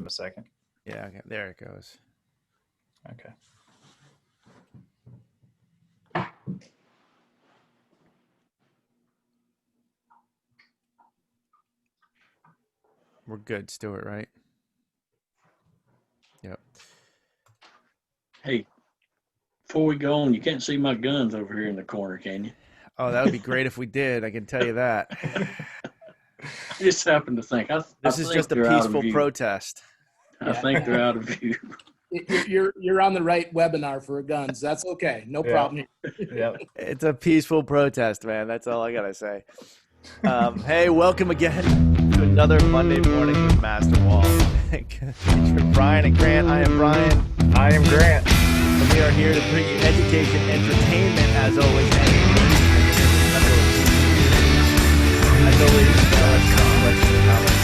a second. Yeah, okay, there it goes. Okay. We're good, Stuart, right? Yep. Hey, before we go on, you can't see my guns over here in the corner, can you? Oh, that would be great if we did. I can tell you that. I just happened to think. This is just a peaceful protest. I think they're out of view. You're on the right webinar for guns. That's okay. No problem. Yeah. It's a peaceful protest, man. That's all I gotta say. Hey, welcome again to another Monday morning with Master Wall. Featuring Brian and Grant. I am Brian. I am Grant. And we are here to bring you education, entertainment, as always. As always, let's come questions and comments.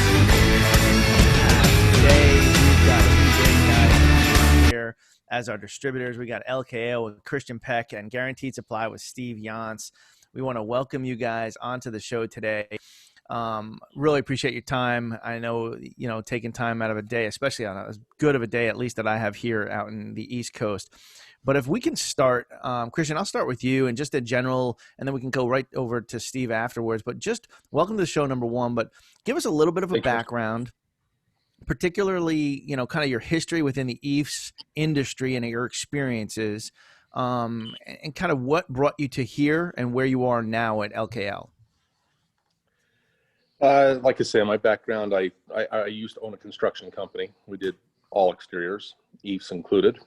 Today, we've got two great guys here as our distributors. We got LKL with Christian Peck and Guaranteed Supply with Steve Yance. We want to welcome you guys onto the show today. Really appreciate your time. I know, taking time out of a day, especially on as good of a day, at least that I have here out in the East Coast. But if we can start, Christian, I'll start with you and just a general, and then we can go right over to Steve afterwards. But just welcome to the show, number one. But give us a little bit of a background, particularly, kind of your history within the EIFS industry and your experiences, and kind of what brought you to here and where you are now at LKL. Like I say, my background, I used to own a construction company. We did all exteriors, EIFS included,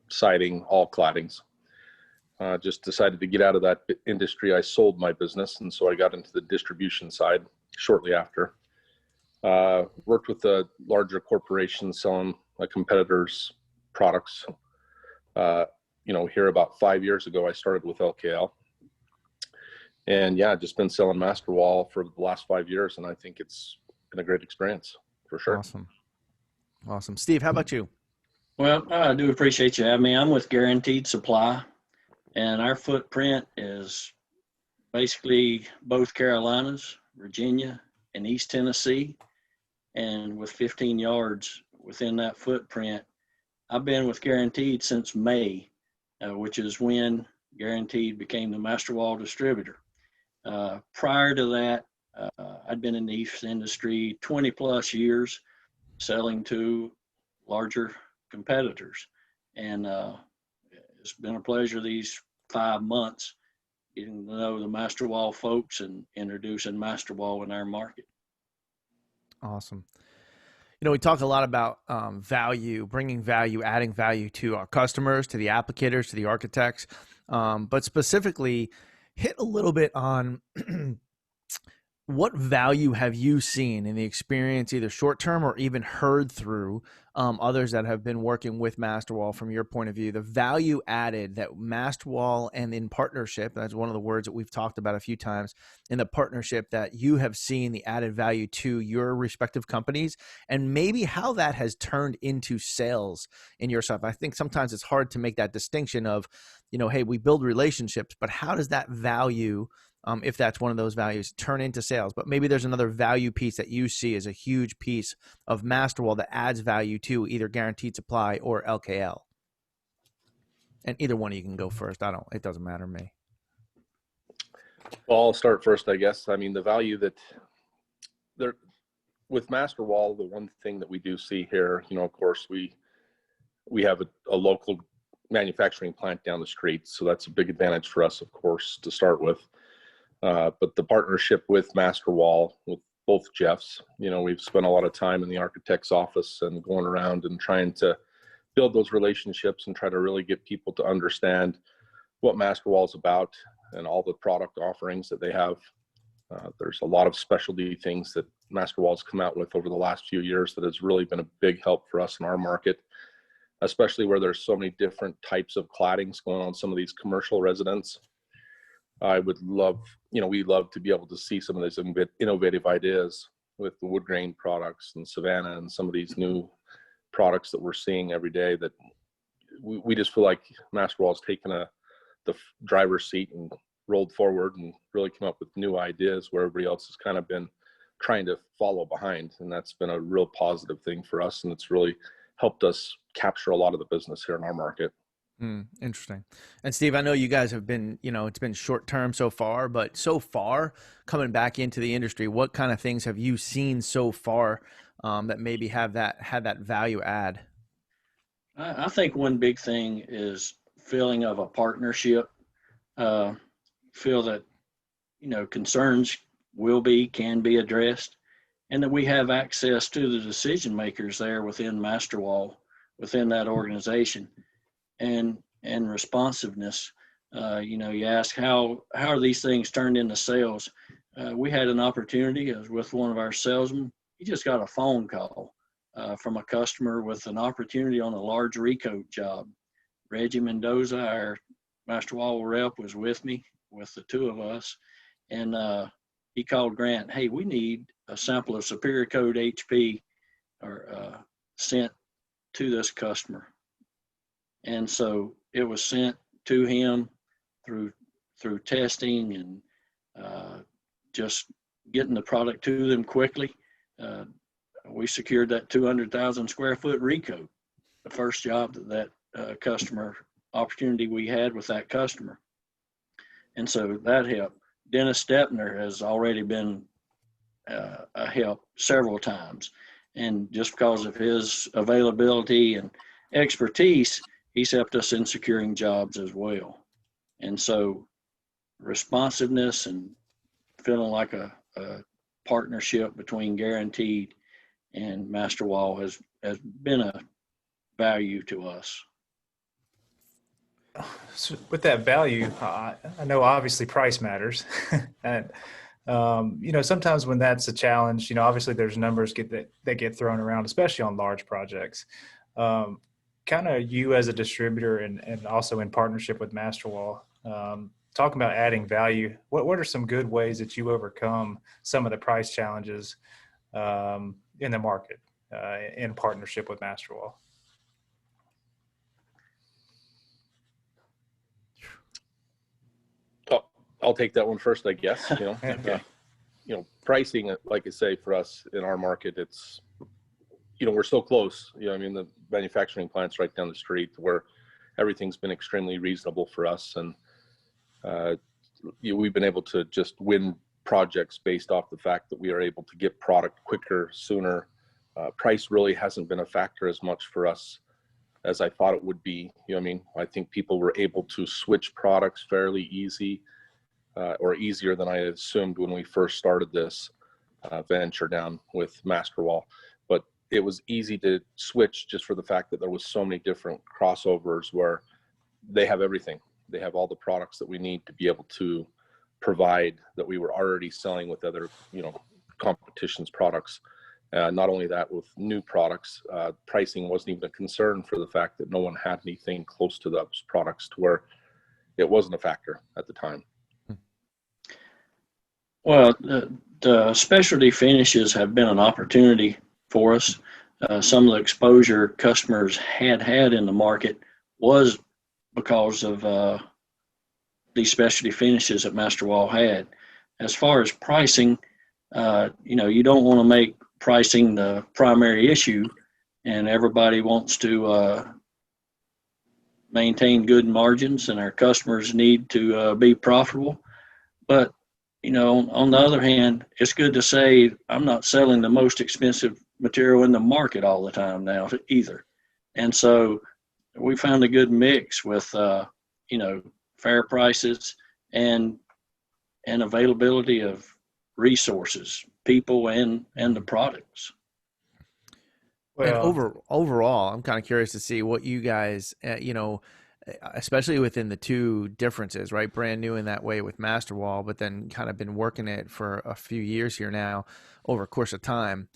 siding, all claddings. Just decided to get out of that industry. I sold my business, and so I got into the distribution side shortly after. Worked with a larger corporation selling my competitors' products. Here about 5 years ago, I started with LKL. And yeah, just been selling Master Wall for the last 5 years, and I think it's been a great experience for sure. Awesome. Steve, how about you? Well, I do appreciate you having me. I'm with Guaranteed Supply, and our footprint is basically both Carolinas, Virginia, and East Tennessee. And with 15 yards within that footprint, I've been with Guaranteed since May, which is when Guaranteed became the Master Wall distributor. Prior to that, I'd been in the EIFS industry 20 plus years, selling to larger competitors. And it's been a pleasure these 5 months getting to know the Master Wall folks and introducing Master Wall in our market. Awesome. We talk a lot about value, bringing value, adding value to our customers, to the applicators, to the architects, but specifically hit a little bit on what value have you seen in the experience, either short-term or even heard through others that have been working with Masterwall from your point of view, the value added that Masterwall and in partnership, that's one of the words that we've talked about a few times, in the partnership that you have seen the added value to your respective companies, and maybe how that has turned into sales in your stuff. I think sometimes it's hard to make that distinction of, hey, we build relationships, but how does that value, if that's one of those values, turn into sales? But maybe there's another value piece that you see as a huge piece of Masterwall that adds value to either Guaranteed Supply or LKL. And either one of you can go first. It doesn't matter to me. Well, I'll start first, I guess. I mean, the value that with Masterwall, the one thing that we do see here, of course, we have a local manufacturing plant down the street. So that's a big advantage for us, of course, to start with. But the partnership with Masterwall, with both Jeffs, we've spent a lot of time in the architect's office and going around and trying to build those relationships and try to really get people to understand what Masterwall is about and all the product offerings that they have. There's a lot of specialty things that Masterwall's come out with over the last few years that has really been a big help for us in our market, especially where there's so many different types of claddings going on some of these commercial residents. I would love, we'd love to be able to see some of these innovative ideas with the wood grain products and Savannah and some of these new products that we're seeing every day, that we just feel like Masterwall's taken the driver's seat and rolled forward and really come up with new ideas where everybody else has kind of been trying to follow behind. And that's been a real positive thing for us. And it's really helped us capture a lot of the business here in our market. Interesting. And Steve, I know you guys have been, it's been short term so far, but so far coming back into the industry, what kind of things have you seen so far that maybe had that value add? I think one big thing is feeling of a partnership. Feel that, concerns can be addressed, and that we have access to the decision makers there within Masterwall, within that organization, and responsiveness. You ask how are these things turned into sales? We had an opportunity. I was with one of our salesmen. He just got a phone call from a customer with an opportunity on a large recoat job. Reggie Mendoza, our Masterwall rep, was with me, with the two of us, and he called Grant. Hey, we need a sample of Superior Code HP or sent to this customer. And so it was sent to him through testing and just getting the product to them quickly. We secured that 200,000 square foot recoat, the first job that customer opportunity we had with that customer. And so that helped. Dennis Stepner has already been a help several times. And just because of his availability and expertise, he's helped us in securing jobs as well. And so responsiveness and feeling like a partnership between Guaranteed and Masterwall has been a value to us. So with that value, I know obviously price matters. And, sometimes when that's a challenge, obviously there's numbers that get thrown around, especially on large projects. Kind of you as a distributor and also in partnership with Masterwall, talking about adding value, what are some good ways that you overcome some of the price challenges in the market in partnership with Masterwall? I'll take that one first, I guess. Okay. Pricing, like I say, for us in our market, it's, we're so close. The manufacturing plant's right down the street where everything's been extremely reasonable for us. And we've been able to just win projects based off the fact that we are able to get product quicker, sooner. Price really hasn't been a factor as much for us as I thought it would be. I think people were able to switch products fairly easy, or easier than I assumed when we first started this venture down with Masterwall. But it was easy to switch just for the fact that there was so many different crossovers where they have everything. They have all the products that we need to be able to provide that we were already selling with other, competition's products. Not only that, with new products, pricing wasn't even a concern for the fact that no one had anything close to those products to where it wasn't a factor at the time. Well, the specialty finishes have been an opportunity for us. Some of the exposure customers had in the market was because of these specialty finishes that Masterwall had. As far as pricing, you don't want to make pricing the primary issue, and everybody wants to maintain good margins, and our customers need to be profitable. But on the other hand, it's good to say I'm not selling the most expensive material in the market all the time now either. And so we found a good mix with, fair prices and availability of resources, people and the products. Well, and overall, I'm kind of curious to see what you guys, especially within the two differences, right? Brand new in that way with Masterwall, but then kind of been working it for a few years here now over a course of time.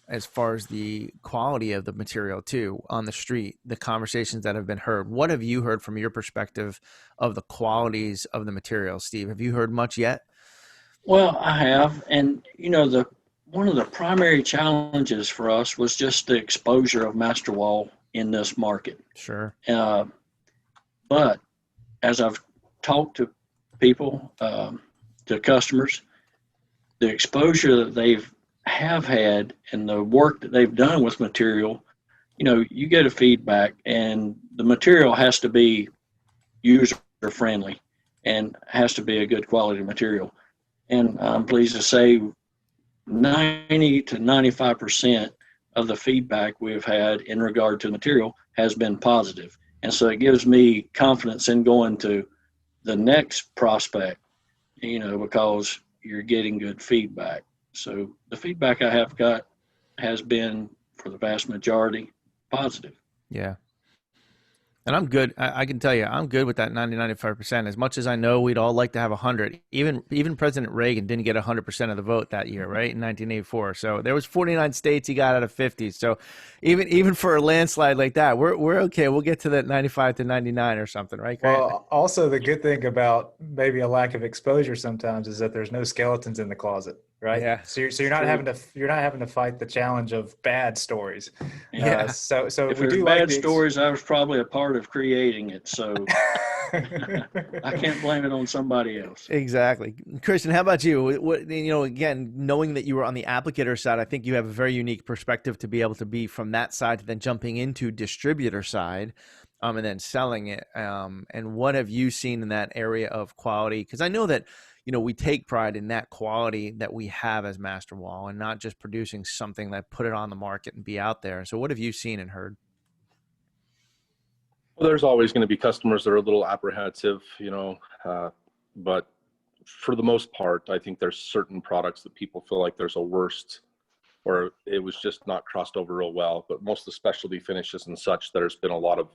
As far as the quality of the material too, on the street, the conversations that have been heard, what have you heard from your perspective of the qualities of the material, Steve? Have you heard much yet? Well, I have. And, one of the primary challenges for us was just the exposure of Masterwall in this market. Sure. But as I've talked to people, to customers, the exposure that have had and the work that they've done with material, you get a feedback, and the material has to be user friendly and has to be a good quality material. And I'm pleased to say 90 to 95% of the feedback we've had in regard to material has been positive. And so it gives me confidence in going to the next prospect, because you're getting good feedback. So the feedback I have got has been, for the vast majority, positive. Yeah. And I'm good. I can tell you, I'm good with that 90-95%. As much as I know we'd all like to have 100. Even President Reagan didn't get 100% of the vote that year, right, in 1984. So there was 49 states he got out of 50. So even for a landslide like that, we're okay. We'll get to that 95 to 99 or something, right, Grant? Well, also the good thing about maybe a lack of exposure sometimes is that there's no skeletons in the closet, right? Yeah. So you're not having to fight the challenge of bad stories. Yeah. So If we there's do bad like the stories, I was probably a part of creating it, so I can't blame it on somebody else. Exactly. Christian, how about you? Again, knowing that you were on the applicator side, I think you have a very unique perspective to be able to be from that side to then jumping into distributor side, and then selling it. And what have you seen in that area of quality? Because I know that, we take pride in that quality that we have as Master Wall, and not just producing something that put it on the market and be out there. So what have you seen and heard? Well, there's always going to be customers that are a little apprehensive, but for the most part, I think there's certain products that people feel like there's a worst, or it was just not crossed over real well. But most of the specialty finishes and such, there's been a lot of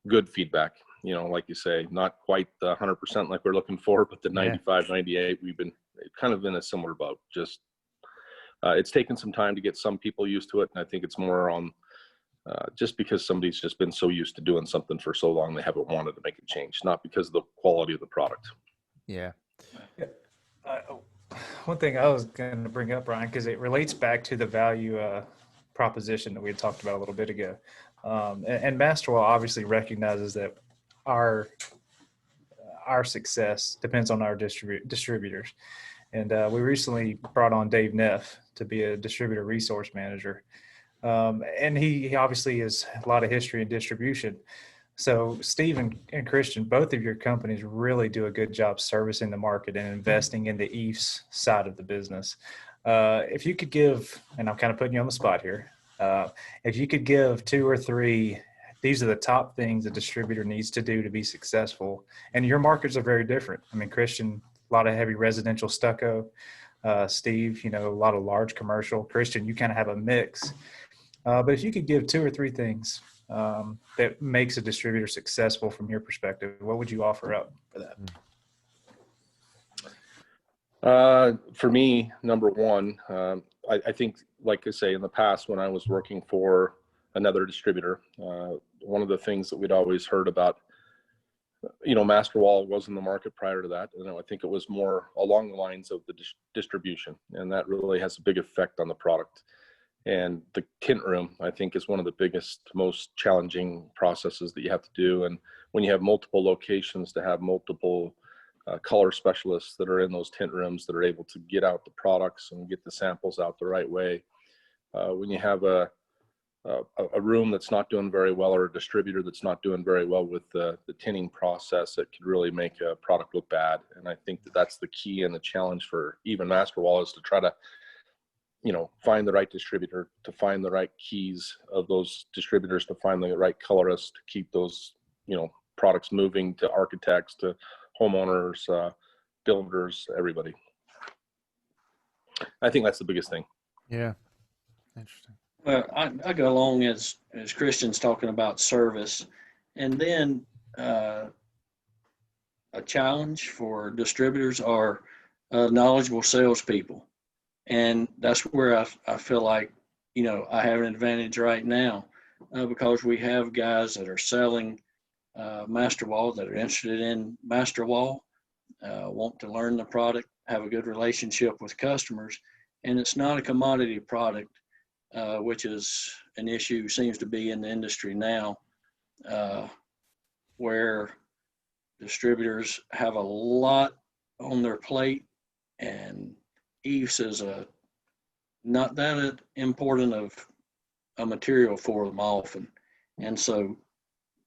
good feedback, like you say, not quite the 100% like we're looking for, but the 95, 98, we've been kind of in a similar boat. Just it's taken some time to get some people used to it. And I think it's more on just because somebody's just been so used to doing something for so long, they haven't wanted to make a change, not because of the quality of the product. Yeah. One thing I was going to bring up, Brian, because it relates back to the value proposition that we had talked about a little bit ago. And Masterwell obviously recognizes that our success depends on our distributors. And we recently brought on Dave Neff to be a distributor resource manager. And he obviously has a lot of history in distribution. So Steve and Christian, both of your companies really do a good job servicing the market and investing in the EIFS side of the business. If you could give, and I'm kind of putting you on the spot here, if you could give 2 or 3, these are the top things a distributor needs to do to be successful. And your markets are very different. I mean, Christian, a lot of heavy residential stucco. Steve, a lot of large commercial. Christian, you kind of have a mix. But if you could give 2 or 3 things that makes a distributor successful from your perspective, what would you offer up for that? For me, number one, I think, like I say, in the past when I was working for another distributor, one of the things that we'd always heard about, Masterwall was in the market prior to that. And I think it was more along the lines of the distribution. And that really has a big effect on the product. And the tint room, I think, is one of the biggest, most challenging processes that you have to do. And when you have multiple locations, to have multiple color specialists that are in those tint rooms that are able to get out the products and get the samples out the right way. When you have a room that's not doing very well, or a distributor that's not doing very well with the tinting process, it could really make a product look bad. And I think that that's the key and the challenge for even Masterwall, is to try to find the right distributor, to find the right keys of those distributors, to find the right colorists, to keep those, products moving to architects, to homeowners, builders, everybody. I think that's the biggest thing. Yeah. Interesting. Well, I go along as Christian's talking about service, and then a challenge for distributors are knowledgeable salespeople. And that's where I feel like, I have an advantage right now because we have guys that are selling Masterwall, that are interested in Masterwall, want to learn the product, have a good relationship with customers. And it's not a commodity product, which is an issue, seems to be in the industry now, where distributors have a lot on their plate, and EIFS is not that important of a material for them often. And so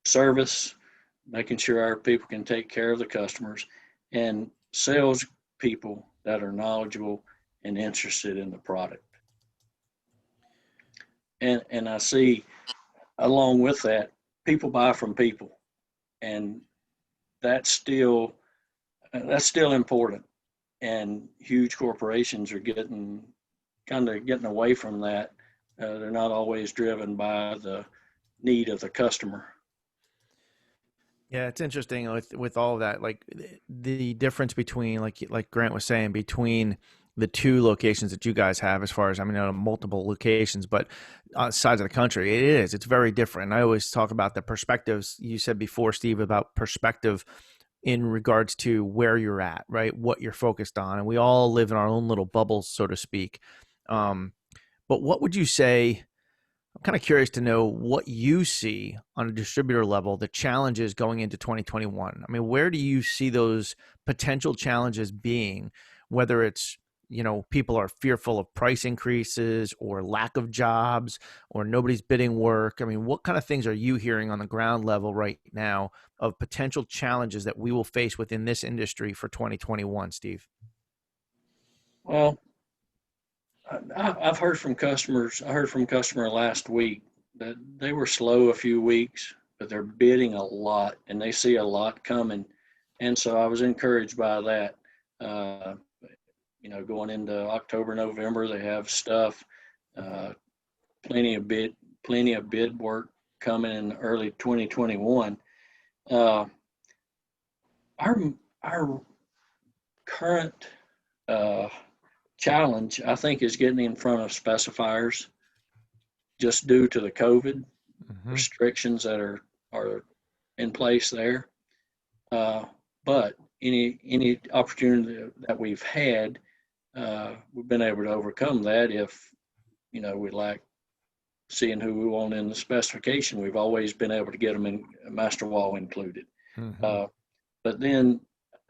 service, making sure our people can take care of the customers, and sales people that are knowledgeable and interested in the product. And I see along with that, people buy from people, and that's still important. And huge corporations are getting away from that. They're not always driven by the need of the customer. Yeah, it's interesting with all of that, like the difference between, like Grant was saying, between the two locations that you guys have, as far as, I mean, multiple locations, but sides of the country, it's very different. And I always talk about the perspectives you said before, Steve, about perspective in regards to where you're at, right? What you're focused on. And we all live in our own little bubbles, so to speak. But what would you say? I'm kind of curious to know what you see on a distributor level, the challenges going into 2021. I mean, where do you see those potential challenges being, whether it's, people are fearful of price increases or lack of jobs or nobody's bidding work? I mean, what kind of things are you hearing on the ground level right now of potential challenges that we will face within this industry for 2021, Steve? Well, I've heard from customers. I heard from a customer last week that they were slow a few weeks, but they're bidding a lot and they see a lot coming. And so I was encouraged by that. Going into October, November, they have stuff, plenty of bid work coming in early 2021. Our current challenge, I think, is getting in front of specifiers, just due to the COVID restrictions that are in place there. But any opportunity that we've had, we've been able to overcome that. If we like seeing who we want in the specification, we've always been able to get them in master wall included. But then,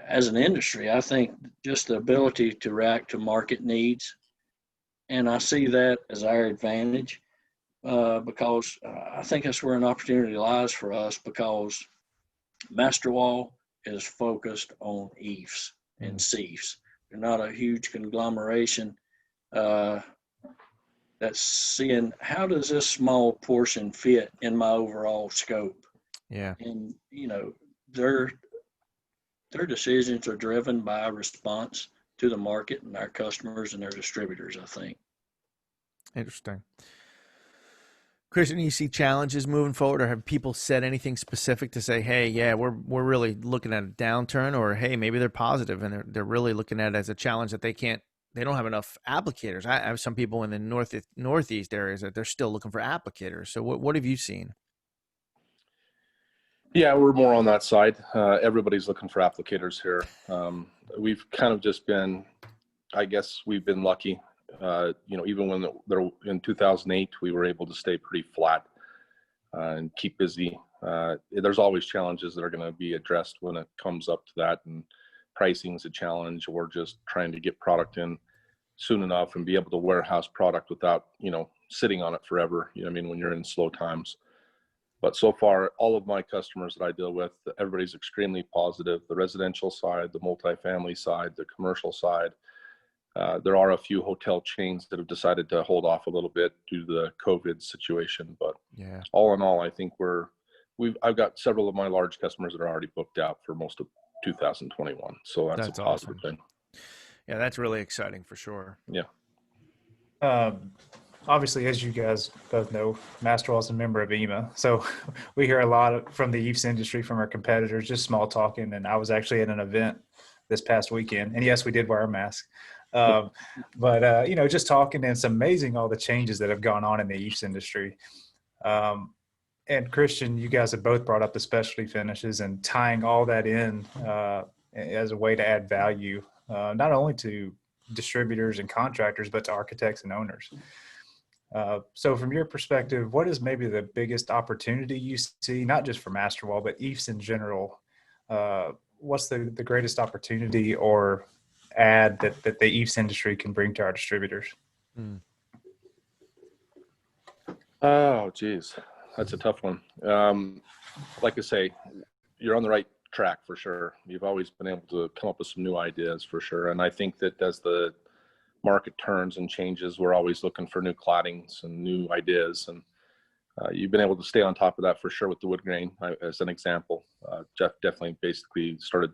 as an industry, I think just the ability to react to market needs, and I see that as our advantage, because I think that's where an opportunity lies for us, because master wall is focused on EIFS and CIFS. They're not a huge conglomeration that's seeing, how does this small portion fit in my overall scope? Yeah. And their decisions are driven by response to the market and our customers and their distributors, I think. Interesting. Christian, you see challenges moving forward, or have people said anything specific to say, hey, yeah, we're really looking at a downturn, or hey, maybe they're positive and they're really looking at it as a challenge that they don't have enough applicators? I have some people in the northeast areas that they're still looking for applicators. So what have you seen? Yeah, we're more on that side. Everybody's looking for applicators here. We've kind of just been, I guess we've been lucky. Even when they're in 2008, we were able to stay pretty flat and keep busy. There's always challenges that are going to be addressed when it comes up to that, and pricing is a challenge, or just trying to get product in soon enough and be able to warehouse product without, sitting on it forever. When you're in slow times. But so far, all of my customers that I deal with, everybody's extremely positive. The residential side, the multifamily side, the commercial side. There are a few hotel chains that have decided to hold off a little bit due to the COVID situation. But yeah, all in all, I think I've got several of my large customers that are already booked out for most of 2021. So that's a positive thing. Yeah, that's really exciting for sure. Yeah. Obviously, as you guys both know, Masterwall is a member of EMA. So we hear a lot from the EIFS industry, from our competitors, just small talking. And I was actually at an event this past weekend. And yes, we did wear a mask. But just talking, and it's amazing all the changes that have gone on in the EIFS industry. And Christian, you guys have both brought up the specialty finishes and tying all that in as a way to add value, not only to distributors and contractors, but to architects and owners. So from your perspective, what is maybe the biggest opportunity you see, not just for Masterwall, but EIFS in general? What's the greatest opportunity or add that the EIFS industry can bring to our distributors? Mm. Oh, geez, that's a tough one. Like I say, you're on the right track for sure. You've always been able to come up with some new ideas for sure. And I think that as the market turns and changes, we're always looking for new claddings and new ideas. And you've been able to stay on top of that for sure with the wood grain, as an example. Jeff definitely basically started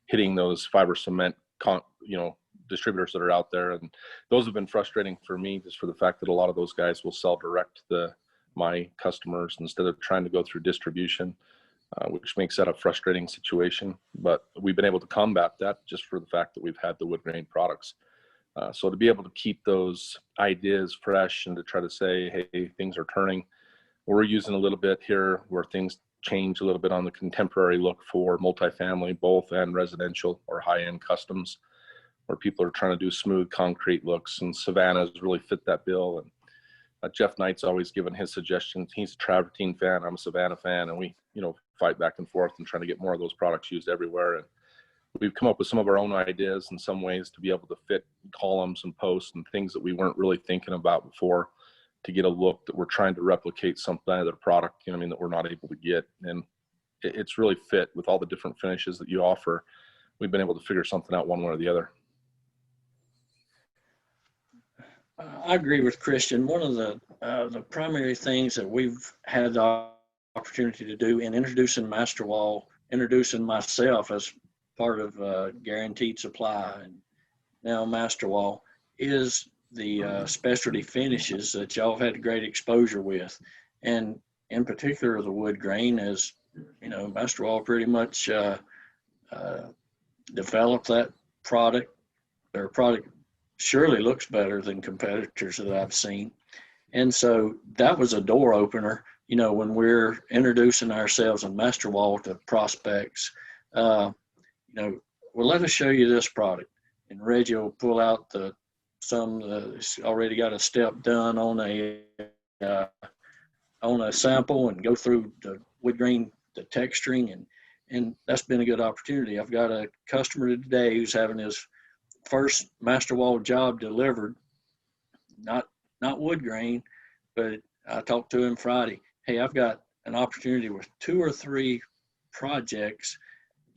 hitting those fiber cement, distributors that are out there. And those have been frustrating for me, just for the fact that a lot of those guys will sell direct to my customers instead of trying to go through distribution, which makes that a frustrating situation. But we've been able to combat that just for the fact that we've had the wood grain products. So to be able to keep those ideas fresh and to try to say, hey, things are turning. We're using a little bit here where things change a little bit on the contemporary look for multifamily, both and residential or high-end customs, where people are trying to do smooth concrete looks, and Savannah's really fit that bill. And Jeff Knight's always given his suggestions. He's a Travertine fan, I'm a Savannah fan, and we, fight back and forth and trying to get more of those products used everywhere. And we've come up with some of our own ideas in some ways to be able to fit columns and posts and things that we weren't really thinking about before, to get a look that we're trying to replicate some other product, that we're not able to get. And it's really fit with all the different finishes that you offer. We've been able to figure something out one way or the other. I agree with Christian. One of the primary things that we've had the opportunity to do in introducing Masterwall, introducing myself as part of Guaranteed Supply and now Masterwall, is the specialty finishes that y'all have had great exposure with. And in particular, the wood grain, as Masterwall pretty much developed that product. Their product surely looks better than competitors that I've seen. And so that was a door opener, when we're introducing ourselves in Masterwall to prospects, well, let us show you this product. And Reggie will pull out already got a step done on a sample and go through the wood grain, the texturing, and that's been a good opportunity. I've got a customer today who's having his first Masterwall job delivered, not wood grain, but I talked to him Friday. Hey, I've got an opportunity with 2 or 3 projects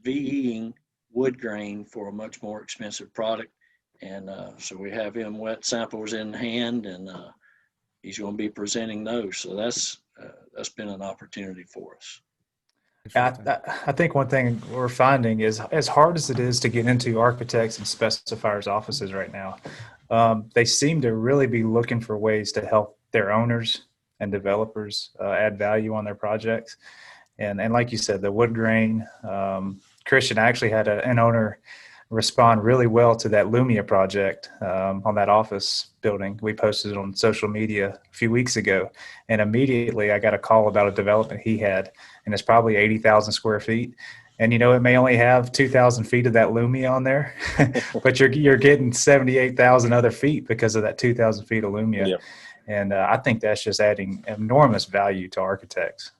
VEing wood grain for a much more expensive product. And so we have him wet samples in hand, and he's going to be presenting those. So that's been an opportunity for us. I think one thing we're finding is, as hard as it is to get into architects and specifiers offices right now, they seem to really be looking for ways to help their owners and developers add value on their projects. And like you said, the wood grain, Christian actually had an owner respond really well to that Lumia project on that office building. We posted it on social media a few weeks ago, and immediately I got a call about a development he had, and it's probably 80,000 square feet. And it may only have 2,000 feet of that Lumia on there, but you're getting 78,000 other feet because of that 2,000 feet of Lumia. Yep. And I think that's just adding enormous value to architects.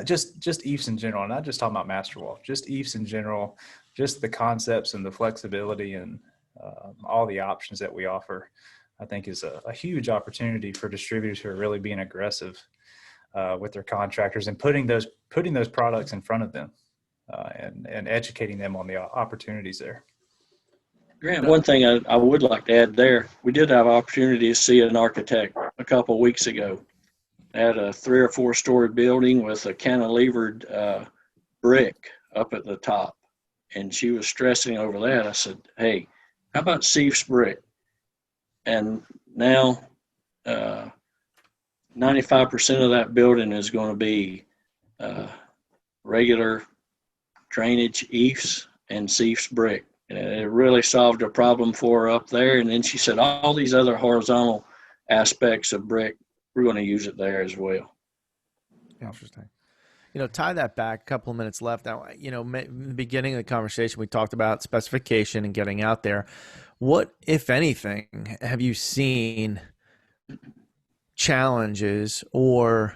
Just EIFS in general, not just talking about Masterwall, just EIFS in general. Just the concepts and the flexibility and all the options that we offer, I think is a huge opportunity for distributors who are really being aggressive with their contractors and putting those products in front of them and educating them on the opportunities there. Grant, one thing I would like to add there, we did have an opportunity to see an architect a couple of weeks ago at a 3 or 4 story building with a cantilevered brick up at the top. And she was stressing over that. I said, hey, how about Seif's brick? And now 95% of that building is going to be regular drainage EIFS and Seif's brick. And it really solved a problem for her up there. And then she said, all these other horizontal aspects of brick, we're going to use it there as well. Interesting. Tie that back, a couple of minutes left. Now, in the beginning of the conversation, we talked about specification and getting out there. What, if anything, have you seen challenges or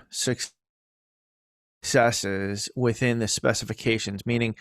successes within the specifications? Meaning,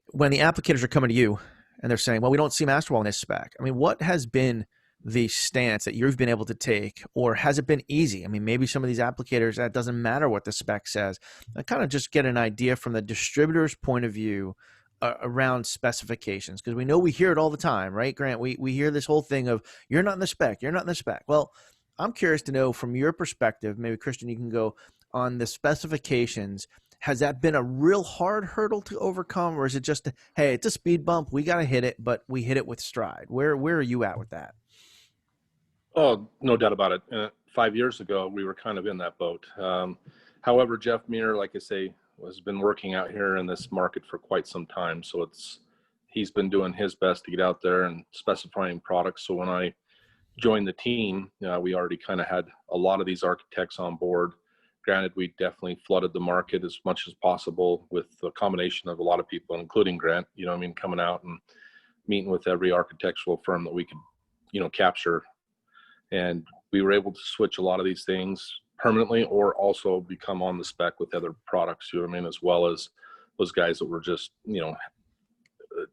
when the applicators are coming to you and they're saying, well, we don't see Masterwall in this spec. I mean, what has been the stance that you've been able to take, or has it been easy? I mean, maybe some of these applicators, that doesn't matter what the spec says. I kind of just get an idea from the distributor's point of view around specifications, because we know we hear it all the time, right, Grant? We hear this whole thing of, you're not in the spec, you're not in the spec. Well, I'm curious to know from your perspective, maybe Christian, you can go on the specifications. Has that been a real hard hurdle to overcome, or is it just, hey, it's a speed bump, we got to hit it, but we hit it with stride? Where are you at with that? Oh, no doubt about it. 5 years ago, we were kind of in that boat. However, Jeff Muir, like I say, has been working out here in this market for quite some time. So he's been doing his best to get out there and specifying products. So when I joined the team, we already kind of had a lot of these architects on board. Granted, we definitely flooded the market as much as possible with a combination of a lot of people, including Grant, coming out and meeting with every architectural firm that we could, capture. And we were able to switch a lot of these things permanently, or also become on the spec with other products, as well as those guys that were just,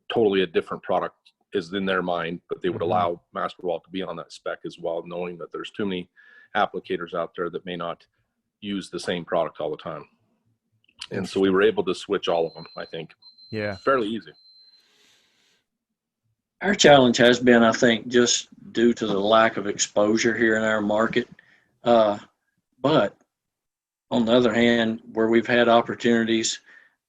totally a different product is in their mind, but they would allow Masterwall to be on that spec as well, knowing that there's too many applicators out there that may not use the same product all the time. And so we were able to switch all of them, I think. Yeah. Fairly easy. Our challenge has been, I think, just due to the lack of exposure here in our market. But on the other hand, where we've had opportunities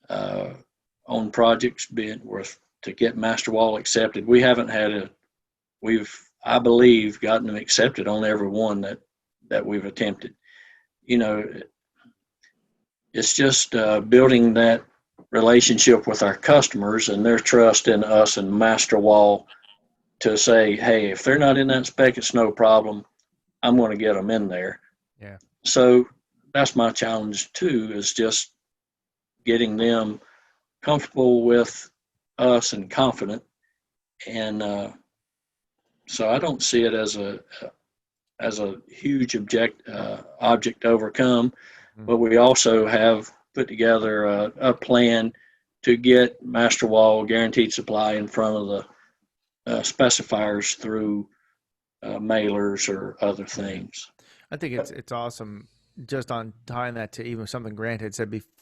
on projects being worth to get Masterwall accepted, we haven't had I believe, gotten them accepted on every one that we've attempted. It's just building that relationship with our customers and their trust in us and Masterwall to say, hey, if they're not in that spec, it's no problem. I'm going to get them in there. Yeah. So that's my challenge too, is just getting them comfortable with us and confident. And so I don't see it as a huge object to overcome, but we also have put together a plan to get Masterwall guaranteed supply in front of the specifiers through mailers or other things. I think it's awesome, just on tying that to even something Grant had said before,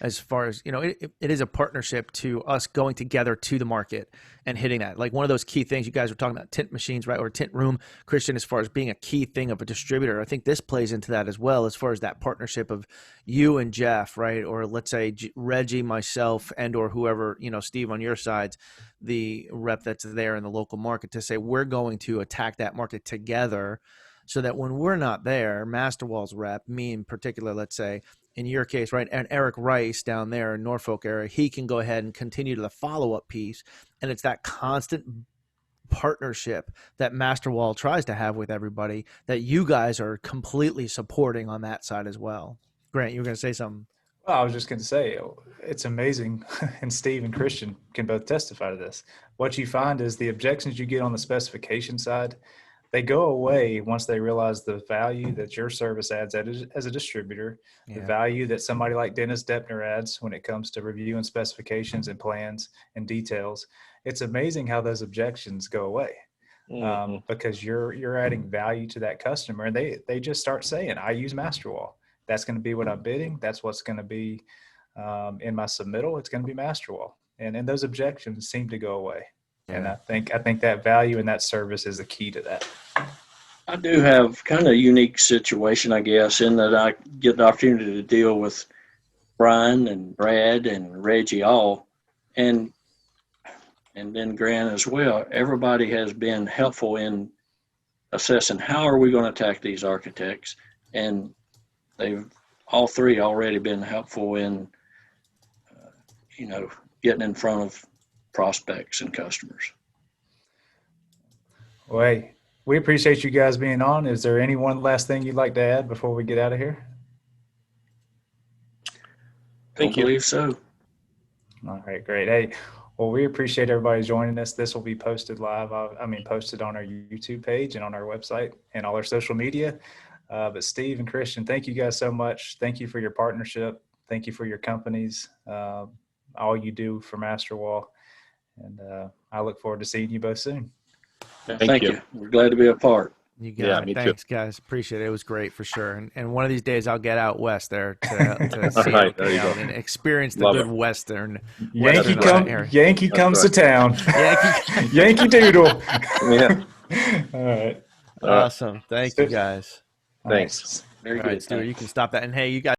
as far as, it is a partnership to us going together to the market and hitting that. Like one of those key things you guys were talking about, tint machines, right? Or tint room, Christian, as far as being a key thing of a distributor. I think this plays into that as well, as far as that partnership of you and Jeff, right? Or let's say Reggie, myself, and or whoever, Steve on your sides, the rep that's there in the local market, to say we're going to attack that market together, so that when we're not there, Masterwall's rep, me in particular, let's say, in your case, right, and Eric Rice down there in Norfolk area, he can go ahead and continue to the follow-up piece. And it's that constant partnership that Masterwall tries to have with everybody that you guys are completely supporting on that side as well. Grant, you were going to say something. Well, I was just going to say, it's amazing, and Steve and Christian can both testify to this. What you find is the objections you get on the specification side, they go away once they realize the value that your service adds as a distributor, the value that somebody like Dennis Deppner adds when it comes to reviewing specifications and plans and details. It's amazing how those objections go away because you're adding value to that customer, and they just start saying, I use Masterwall. That's going to be what I'm bidding. That's what's going to be in my submittal. It's going to be Masterwall. And those objections seem to go away. Yeah. And I think that value and that service is the key to that. I do have kind of a unique situation, I guess, in that I get the opportunity to deal with Brian and Brad and Reggie all, and then Grant as well. Everybody has been helpful in assessing how are we going to attack these architects, and they've all three already been helpful in, getting in front of prospects and customers. Well, hey, we appreciate you guys being on. Is there any one last thing you'd like to add before we get out of here? I believe so. All right, great. Hey, well, we appreciate everybody joining us. This will be posted live. Posted on our YouTube page and on our website and all our social media. But Steve and Christian, thank you guys so much. Thank you for your partnership. Thank you for your companies. all you do for Masterwall. And I look forward to seeing you both soon. Thank you. We're glad to be a part. You got Yeah, it. me too. Thanks, guys. Appreciate it. It was great for sure. And one of these days I'll get out west there to see All right, it there you go. and experience the Love good it. Western Yankee area. Yankee comes right. to town. Yankee. Yankee Doodle. Yeah. All right. Awesome. Thank you, guys. Thanks. Very All good. right, Stuart, you can stop that. And hey, you guys.